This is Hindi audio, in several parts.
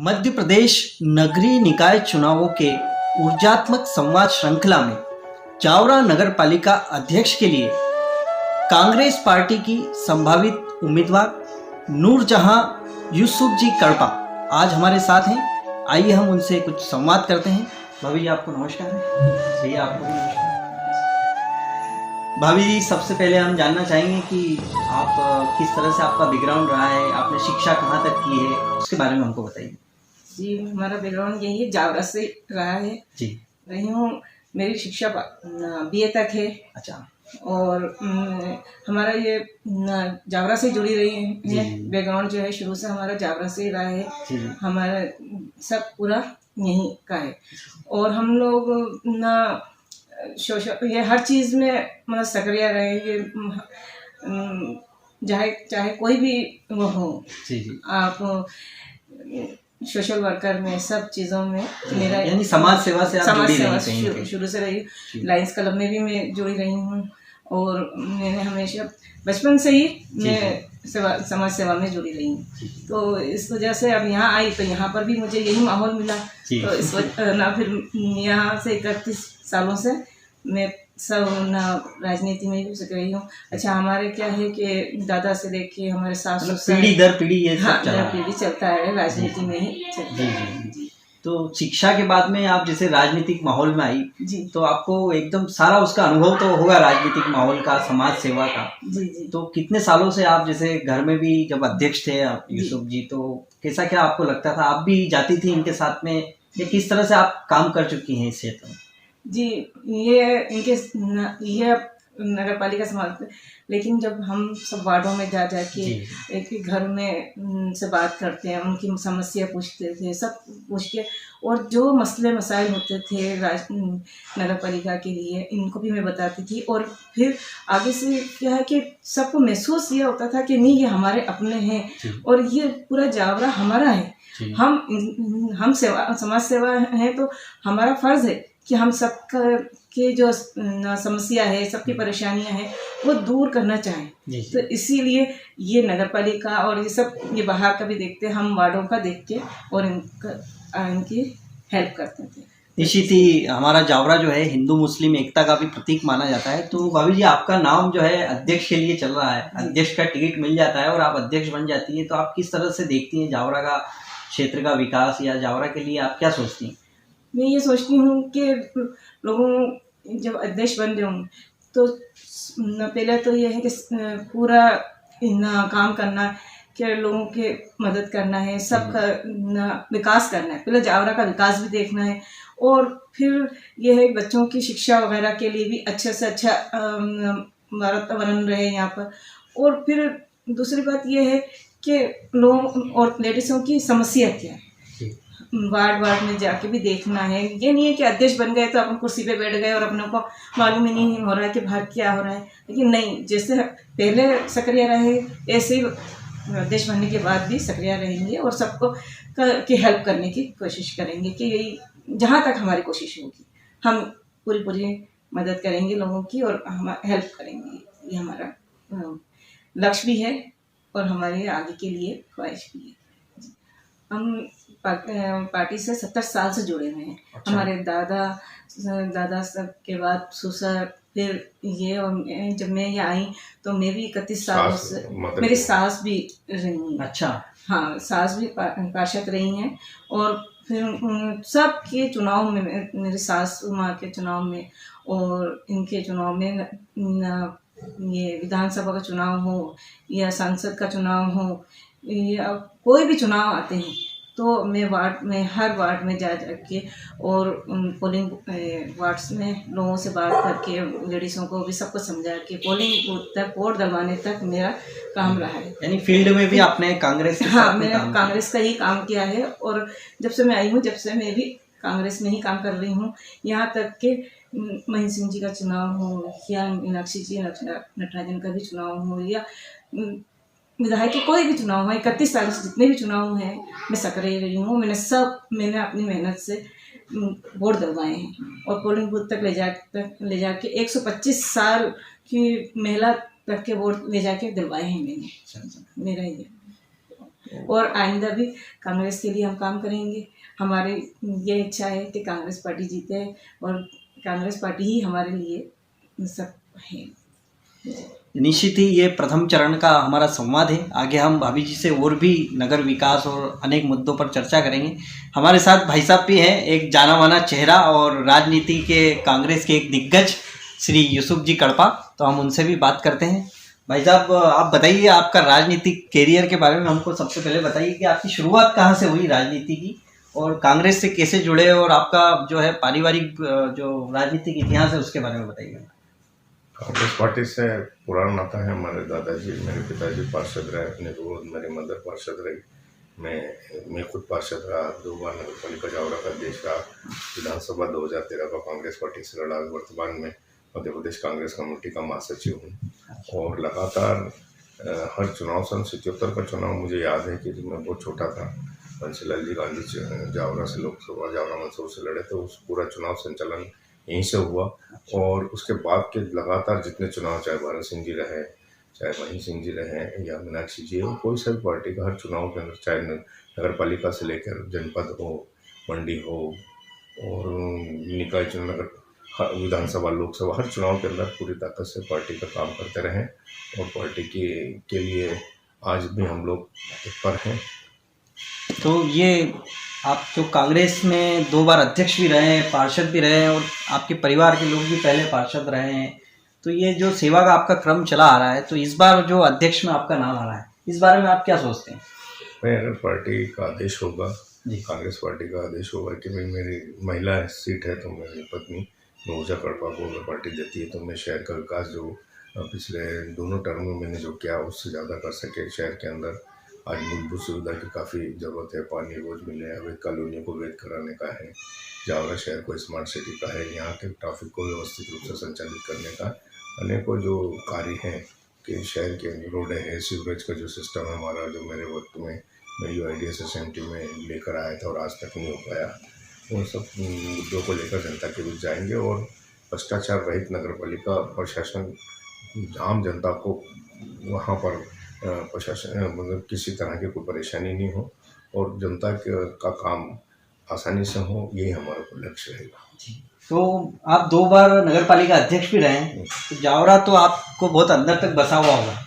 मध्य प्रदेश नगरीय निकाय चुनावों के ऊर्जात्मक संवाद श्रृंखला में जावरा नगर पालिका अध्यक्ष के लिए कांग्रेस पार्टी की संभावित उम्मीदवार नूरजहां यूसुफ जी कड़पा आज हमारे साथ हैं। आइए हम उनसे कुछ संवाद करते हैं। भाभी जी आपको नमस्कार। जी आपको भी नमस्कार। भाभी जी सबसे पहले हम जानना चाहेंगे कि आप किस तरह से आपका बैकग्राउंड रहा है, आपने शिक्षा कहाँ तक की है, उसके बारे में हमको बताइए। जी हमारा बैकग्राउंड यही है, जावरा से रहा है जी। रही हूँ। मेरी शिक्षा बीए तक है। अच्छा। और हमारा ये जावरा से जुड़ी रही है। बैकग्राउंड जो है शुरू से हमारा जावरा से ही रहा है। हमारा सब पूरा यहीं का है और हम लोग ना सोशल ये हर चीज़ में मतलब सक्रिय रहे। चाहे कोई भी वो हो। जी। आप सोशल वर्कर में सब चीज़ों में मेरा यानी समाज सेवा से आप जुड़ी रही शुरू से रही। लायंस क्लब में भी मैं जुड़ी रही हूँ और मैंने हमेशा बचपन से ही मैं समाज सेवा में जुड़ी रही हूँ। तो इस वजह से अब यहाँ आई तो यहाँ पर भी मुझे यही माहौल मिला। तो इस वजह ना फिर यहाँ से 31 सालों से मैं सब ना राजनीति में भी रही हूँ। अच्छा हमारे क्या है कि दादा से लेके हमारे सास पीढ़ी दर पीढ़ी ये पीढ़ी चलता है राजनीति में ही चलता है। तो शिक्षा के बाद में आप जैसे राजनीतिक माहौल में आई तो आपको एकदम सारा उसका अनुभव तो होगा राजनीतिक माहौल का, समाज सेवा का। जी। तो कितने सालों से आप जैसे घर में भी जब अध्यक्ष थे आप यूसुफ जी, तो कैसा क्या आपको लगता था? आप भी जाती थी इनके साथ में या किस तरह से आप काम कर चुकी हैं इस क्षेत्र में? जी ये नगर पालिका समाज, लेकिन जब हम सब वार्डों में जा के एक ही घर में से बात करते हैं, उनकी समस्या पूछते थे, सब पूछ के और जो मसले मसाइल होते थे नगर पालिका के लिए इनको भी मैं बताती थी। और फिर आगे से क्या है कि सबको महसूस ये होता था कि नहीं ये हमारे अपने हैं और ये पूरा जावरा हमारा है। हम समाज सेवा है तो हमारा फर्ज है कि हम सबका के जो समस्या है, सबकी परेशानियां हैं वो दूर करना चाहें। तो इसीलिए ये नगर पालिका और ये सब ये बाहर का भी देखते, हम वार्डों का देख के और इनकी हेल्प करते थे। निश्चित ही हमारा जावरा जो है हिंदू मुस्लिम एकता का भी प्रतीक माना जाता है। तो भाभी जी आपका नाम जो है अध्यक्ष के लिए चल रहा है, अध्यक्ष का टिकट मिल जाता है और आप अध्यक्ष बन जाती है, तो आप किस तरह से देखती हैं जावरा का क्षेत्र का विकास या जावरा के लिए आप क्या सोचती हैं? मैं ये सोचती हूँ कि लोगों जब अध्यक्ष बन जाऊँ तो पहले तो ये है कि पूरा काम करना कि लोगों के मदद करना है, सबका विकास करना है। पहले जावरा का विकास भी देखना है और फिर ये है बच्चों की शिक्षा वगैरह के लिए भी अच्छे से अच्छा वातावरण रहे यहाँ पर। और फिर दूसरी बात ये है कि लोगों और लेडीज़ों की समस्या क्या है वार्ड में जाके भी देखना है। ये नहीं है कि अध्यक्ष बन गए तो अपन कुर्सी पे बैठ गए और अपनों को मालूम ही नहीं हो रहा है कि बाहर क्या हो रहा है। लेकिन नहीं, जैसे पहले सक्रिय रहे ऐसे ही अध्यक्ष बनने के बाद भी सक्रिय रहेंगे और सबको की हेल्प करने की कोशिश करेंगे कि यही जहाँ तक हमारी कोशिश होगी हम पूरी मदद करेंगे लोगों की और हम हेल्प करेंगे। ये हमारा लक्ष्य भी है और हमारे आगे के लिए ख्वाहिश भी है। हम पार्टी से 70 साल से जुड़े हुए हैं। अच्छा। हमारे दादा सब के बाद ससुर, फिर ये और जब मैं ये आई तो मैं भी 31 सालों से, मेरी सास भी रही हैं। अच्छा। हाँ, सास भी पार्षद रही हैं और फिर सब के चुनाव में मेरे सास माँ के चुनाव में और इनके चुनाव में ये विधानसभा का चुनाव हो या संसद का चुनाव हो या कोई भी चुनाव आते हैं तो मैं हर वार्ड में जा के और पोलिंग वार्ड्स में लोगों से बात करके लेडीज़ों को भी सबको समझा के पोलिंग बूथ तक वोट डलवाने तक मेरा काम रहा है। यानी फील्ड में भी आपने कांग्रेस के हाँ, मैंने कांग्रेस का ही काम किया है और जब से मैं आई हूँ जब से मैं भी कांग्रेस में ही काम कर रही हूँ। यहाँ तक के महेंद्र सिंह जी का चुनाव हो या मीनाक्षी जी नटराजन का भी चुनाव हो या विधायक के कोई भी चुनाव है, 31 साल से जितने भी चुनाव हैं मैं सक्रिय रही हूँ। मैंने अपनी मेहनत से वोट दिलवाए हैं और पोलिंग बूथ तक ले जाके 125 साल की महिला तक के वोट ले जाके दिलवाए हैं मैंने। मेरा ये और आइंदा भी कांग्रेस के लिए हम काम करेंगे। हमारी ये इच्छा है कि कांग्रेस पार्टी जीते और कांग्रेस पार्टी ही हमारे लिए सब है। निश्चित ही ये प्रथम चरण का हमारा संवाद है। आगे हम भाभी जी से और भी नगर विकास और अनेक मुद्दों पर चर्चा करेंगे। हमारे साथ भाई साहब भी हैं, एक जाना माना चेहरा और राजनीति के कांग्रेस के एक दिग्गज श्री यूसुफ जी कड़पा, तो हम उनसे भी बात करते हैं। भाई साहब, आप बताइए आपका राजनीतिक कैरियर के बारे में हमको सबसे पहले बताइए कि आपकी शुरुआत कहाँ से हुई राजनीति की और कांग्रेस से कैसे जुड़े और आपका जो है पारिवारिक जो राजनीतिक इतिहास है उसके बारे में बताइए। कांग्रेस पार्टी से पुराना नाता है। हमारे दादाजी, मेरे पिताजी पार्षद रहे, अपने रोज मेरी मदर पार्षद रही, मैं खुद पार्षद रहा, 2 बार नगर पालिका जावरा का अध्यक्ष रहा, विधानसभा 2013 का कांग्रेस पार्टी से लड़ा, वर्तमान में मध्य प्रदेश कांग्रेस कमेटी का महासचिव हूँ। और लगातार हर चुनाव सन 77 का चुनाव मुझे याद है कि जब मैं बहुत छोटा था, बंसीलाल जी गांधी जावरा से लोकसभा जावरा मंदसौर से लड़े थे, उस पूरा चुनाव संचालन यहीं से हुआ। और उसके बाद के लगातार जितने चुनाव, चाहे भारत सिंह जी रहे, चाहे मही सिंह जी रहे या मीनाक्षी जी हो, कोई सा भी पार्टी का हर चुनाव के अंदर, चाहे नगर पालिका से लेकर जनपद हो, मंडी हो और निकाय चुनाव, नगर विधानसभा, लोकसभा, हर चुनाव के अंदर पूरी ताकत से पार्टी का काम करते रहे और पार्टी के लिए आज भी हम लोग तत्पर हैं। तो ये आप जो कांग्रेस में 2 बार अध्यक्ष भी रहे हैं, पार्षद भी रहे हैं और आपके परिवार के लोग भी पहले पार्षद रहे हैं, तो ये जो सेवा का आपका क्रम चला आ रहा है, तो इस बार जो अध्यक्ष में आपका नाम आ रहा है, इस बारे में आप क्या सोचते हैं? मैं अगर पार्टी का आदेश होगा, कांग्रेस पार्टी का आदेश होगा कि भाई मेरी महिला सीट है, तो मेरी पत्नी नूरजा कड़पा को अगर पार्टी देती है तो मैं शहर का विकास जो पिछले दोनों टर्म में मैंने जो किया उससे ज़्यादा कर सके। शहर के अंदर आज मूलभूत सुविधा की काफ़ी ज़रूरत है, पानी रोज मिले, अवैध कॉलोनियों को वैध कराने का है, जावरा शहर को स्मार्ट सिटी का है, यहाँ के ट्रैफिक को व्यवस्थित रूप से संचालित करने का अनेकों जो कार्य हैं कि शहर के रोड है, सीवरेज का जो सिस्टम है हमारा, जो मेरे वक्त में मैं UIDS SMT में लेकर आया था और आज तक नहीं हो पाया, उन सब मुद्दों को लेकर जनता के बीच जाएंगे और भ्रष्टाचार रहित नगर पालिका प्रशासन, आम जनता को वहाँ पर प्रशासन मतलब किसी तरह की कोई परेशानी नहीं हो और जनता का काम आसानी से हो, यही हमारा लक्ष्य रहेगा। तो आप 2 बार नगर पालिका अध्यक्ष भी रहे हैं, तो जावरा तो आपको बहुत अंदर तक बसा हुआ होगा,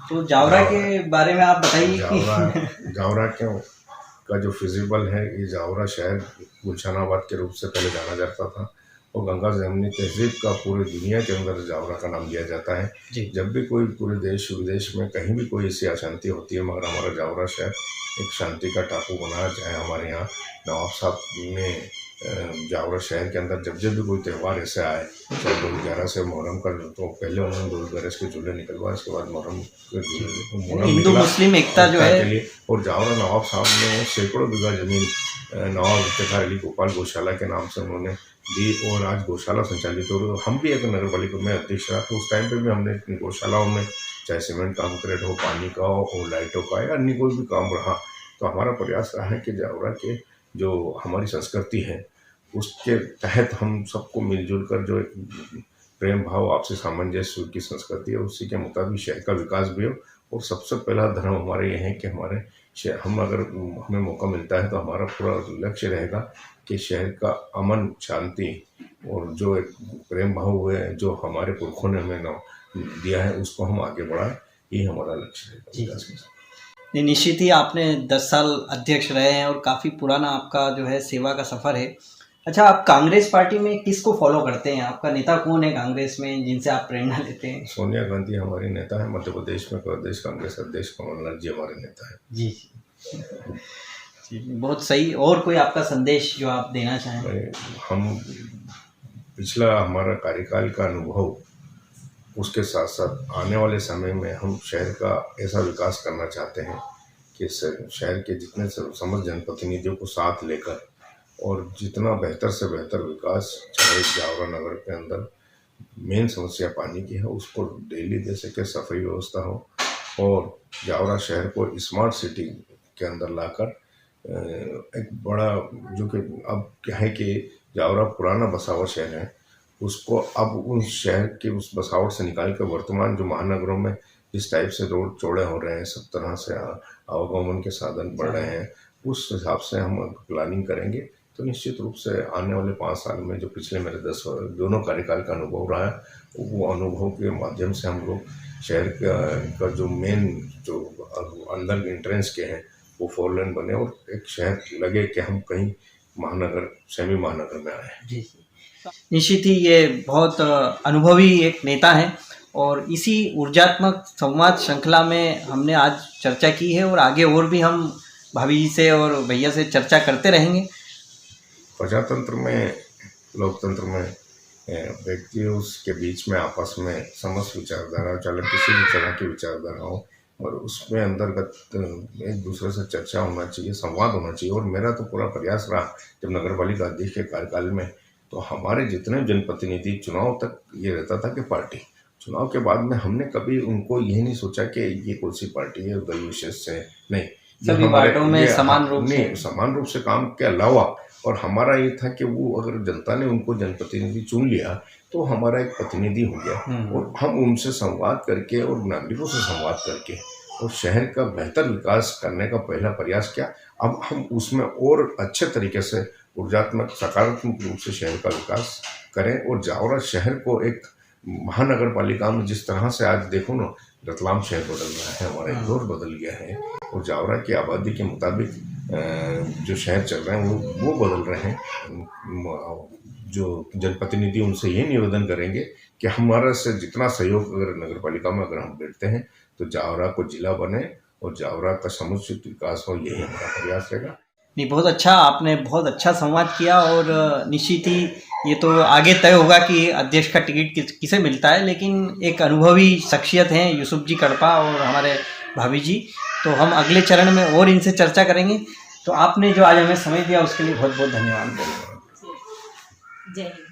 तो जावरा के बारे में आप बताइए कि जावरा क्यों का जो फिजिबल है, ये जावरा शहर गुलशनाबाद के रूप से पहले जाना जाता था और गंगा जमनी तहजीब का पूरी दुनिया के अंदर जावरा का नाम दिया जाता है। जब भी कोई पूरे देश विदेश में कहीं भी कोई ऐसी अशांति होती है, मगर हमारा जावरा शहर एक शांति का टापू बना। चाहे हमारे यहाँ नवाब साहब ने जावरा शहर के अंदर जब भी कोई त्यौहार ऐसे आए, चाहे 2011 से मुहर्रम का, तो पहले उन्होंने 2 गरज के झूले निकलवाए, इसके बाद मुहर्रम के झूले, हिंदू मुस्लिम एकता जो है के लिए। और जावरा नवाब साहब ने सैकड़ों बीघा जमीन नवाब इफ्तिखार अली गोपाल गौशाला के नाम से उन्होंने दी और आज गौशाला संचालित हो। हम भी एक नगर पालिका में अध्यक्ष रहा, तो उस टाइम पे भी हमने गौशालाओं में चाहे सीमेंट का कंक्रीट हो, पानी का हो और लाइटों का या अन्य कोई भी काम रहा, तो हमारा प्रयास रहा है कि जावरा के जो हमारी संस्कृति है उसके तहत हम सबको मिलजुल कर जो एक प्रेम भाव, आपसी सामंजस्य की संस्कृति है, उसी के मुताबिक शहर का विकास भी हो। और सबसे पहला धर्म हमारा ये है कि हमारे हम अगर हमें मौका मिलता है तो हमारा पूरा लक्ष्य रहेगा कि शहर का अमन, शांति और जो एक प्रेम भाव है जो हमारे पुरखों ने हमें दिया है उसको हम आगे बढ़ाएं, ये हमारा लक्ष्य है। निश्चित ही आपने 10 साल अध्यक्ष रहे हैं और काफ़ी पुराना आपका जो है सेवा का सफ़र है। अच्छा, आप कांग्रेस पार्टी में किसको फॉलो करते हैं? आपका नेता कौन है कांग्रेस में जिनसे आप प्रेरणा लेते हैं? सोनिया गांधी हमारी नेता है, मध्य प्रदेश में प्रदेश कांग्रेस अध्यक्ष कमलनाथ जी हमारे नेता है। जी जी, बहुत सही। और कोई आपका संदेश जो आप देना चाहें? हम पिछला हमारा कार्यकाल का अनुभव, उसके साथ साथ आने वाले समय में हम शहर का ऐसा विकास करना चाहते हैं कि शहर के जितने समस्त जनप्रतिनिधियों को साथ लेकर और जितना बेहतर से बेहतर विकास, चाहे जावरा नगर के अंदर मेन समस्या पानी की है उसको डेली दे सके, सफाई व्यवस्था हो और जावरा शहर को स्मार्ट सिटी के अंदर लाकर एक बड़ा, जो कि अब क्या है कि जावरा पुराना बसा हुआ शहर है उसको अब उस शहर के उस बसावट से निकाल कर वर्तमान जो महानगरों में जिस टाइप से रोड चौड़े हो रहे हैं, सब तरह से आवागमन के साधन बढ़ रहे हैं, उस हिसाब से हम प्लानिंग करेंगे तो निश्चित रूप से आने वाले 5 साल में जो पिछले मेरे 10 दोनों कार्यकाल का अनुभव रहा है, वो अनुभव के माध्यम से हम लोग शहर का जो मेन जो अंदर एंट्रेंस के हैं वो 4 लेन बने और एक शहर लगे कि हम कहीं महानगर सेमी महानगर में आए। जी जी, निश्चित ही ये बहुत अनुभवी एक नेता हैं और इसी ऊर्जात्मक संवाद श्रृंखला में हमने आज चर्चा की है और आगे और भी हम भाभी जी से और भैया से चर्चा करते रहेंगे। प्रजातंत्र में, लोकतंत्र में व्यक्तियों के बीच में आपस में समस्त विचारधारा, चाहे किसी भी तरह की विचारधारा हो, और उसमें अंतर्गत एक दूसरे से चर्चा होना चाहिए, संवाद होना चाहिए। और मेरा तो पूरा प्रयास रहा जब नगर पालिका अध्यक्ष के कार्यकाल में, तो हमारे जितने जनप्रतिनिधि चुनाव तक ये रहता था कि पार्टी, चुनाव के बाद में हमने कभी उनको ये नहीं सोचा कि ये कौन सी पार्टी है, दल विशेष से नहीं, सभी बातों में समान रूप से काम के अलावा। और हमारा ये था कि वो अगर जनता ने उनको जनप्रतिनिधि चुन लिया तो हमारा एक प्रतिनिधि हो गया और हम उनसे संवाद करके और नागरिकों से संवाद करके और शहर का बेहतर विकास करने का पहला प्रयास किया। अब हम उसमें और अच्छे तरीके से ऊर्जात्मक सकारात्मक रूप से शहर का विकास करें और जावरा शहर को एक महानगर पालिका में जिस तरह से आज देखो ना, रतलाम शहर बदल रहा है, हमारा इंदौर बदल गया है और जावरा की आबादी के मुताबिक जो शहर चल रहे हैं वो बदल रहे हैं। जो जनप्रतिनिधि उनसे ये निवेदन करेंगे कि हमारा से जितना सहयोग अगर नगर पालिका में अगर हम देते हैं तो जावरा को जिला बने और जावरा का समुचित विकास हो, यही हमारा प्रयास रहेगा। नहीं, बहुत अच्छा, आपने बहुत अच्छा संवाद किया और निश्चित ही ये तो आगे तय होगा कि अध्यक्ष का टिकट किसे मिलता है, लेकिन एक अनुभवी शख्सियत हैं यूसुफ जी कड़पा और हमारे भाभी जी, तो हम अगले चरण में और इनसे चर्चा करेंगे। तो आपने जो आज हमें समय दिया उसके लिए बहुत बहुत धन्यवाद। जय हिंद।